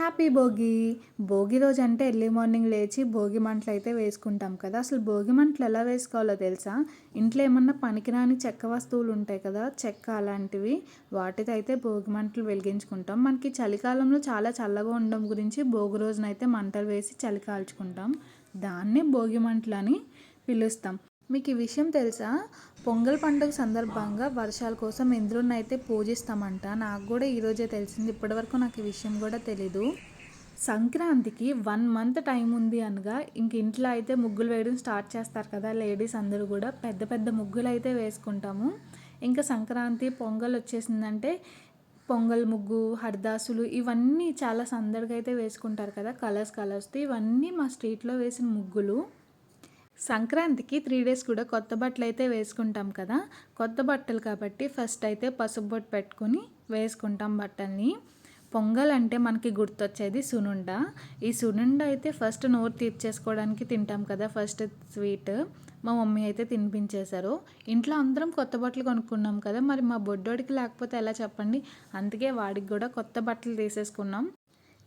Happy Bhogi. Bhogi రోజు అంటే early morning లేచి భోగి మంటలు అయితే వేసుకుంటాం కదా. అసలు భోగి మంటలు ఎలా వేసుకోవాలో తెలుసా? ఇంట్లో ఏమన్నా పనికిరాని చెక్క వస్తువులు ఉంటాయి కదా, చెక్క అలాంటివి, వాటితో అయితే భోగి మంటలు వెలిగించుకుంటాం. మనకి చలికాలంలో చాలా చల్లగా ఉండడం గురించి భోగి రోజునైతే మంటలు వేసి చలి కాల్చుకుంటాం. దాన్నే భోగి మంటలు అని పిలుస్తాం. మీకు ఈ విషయం తెలుసా? పొంగల్ పండుగ సందర్భంగా వర్షాల కోసం ఇంద్రుడిని అయితే పూజిస్తామంట. నాకు కూడా ఈరోజే తెలిసింది. ఇప్పటివరకు నాకు ఈ విషయం కూడా తెలీదు. సంక్రాంతికి 1 మంత్ టైం ఉంది అనగా ఇంక ఇంట్లో అయితే ముగ్గులు వేయడం స్టార్ట్ చేస్తారు కదా. లేడీస్ అందరూ కూడా పెద్ద పెద్ద ముగ్గులు అయితే వేసుకుంటాము. ఇంకా సంక్రాంతి పొంగల్ వచ్చేసిందంటే పొంగల్ ముగ్గు, హరిదాసులు ఇవన్నీ చాలా సందడిగా అయితే వేసుకుంటారు కదా. కలర్స్తో ఇవన్నీ మా స్ట్రీట్లో వేసిన ముగ్గులు. సంక్రాంతికి 3 డేస్ కూడా కొత్త బట్టలు అయితే వేసుకుంటాం కదా. కొత్త బట్టలు కాబట్టి ఫస్ట్ అయితే పసుపు బొట్టు పెట్టుకొని వేసుకుంటాం బట్టల్ని. పొంగల్ అంటే మనకి గుర్తొచ్చేది సునుండ. ఈ సునుండ అయితే ఫస్ట్ నోరు తీర్చేసుకోవడానికి తింటాం కదా, ఫస్ట్ స్వీట్. మా మమ్మీ అయితే తినిపించేశారు. ఇంట్లో అందరం కొత్త బట్టలు కొనుక్కున్నాం కదా, మరి మా బొడ్డోడికి లేకపోతే ఎలా చెప్పండి. అందుకే వాడికి కూడా కొత్త బట్టలు తీసేసుకున్నాం.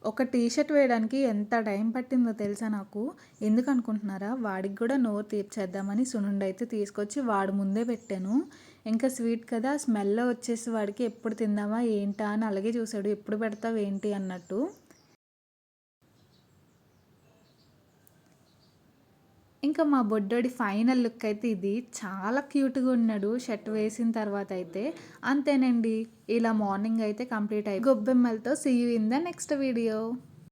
ఒక టీ షర్ట్ వేయడానికి ఎంత టైం పట్టిందో తెలుసా నాకు? ఎందుకు అనుకుంటున్నారా? వాడికి కూడా నోరు తీర్చేద్దామని సునుండ అయితే తీసుకొచ్చి వాడి ముందే పెట్టాను. ఇంకా స్వీట్ కదా, స్మెల్ వచ్చేసి వాడికి ఎప్పుడు తిందామా ఏంటా అని అలాగే చూశాడు. ఎప్పుడు పెడతావు ఏంటి అన్నట్టు. ఇంకా మా బొడ్డోడి ఫైనల్ లుక్ అయితే ఇది. చాలా క్యూట్గా ఉన్నాడు షర్ట్ వేసిన తర్వాత అయితే. అంతేనండి, ఇలా మార్నింగ్ అయితే కంప్లీట్ అయ్యి గొబ్బెమ్మలతో see you in the next video.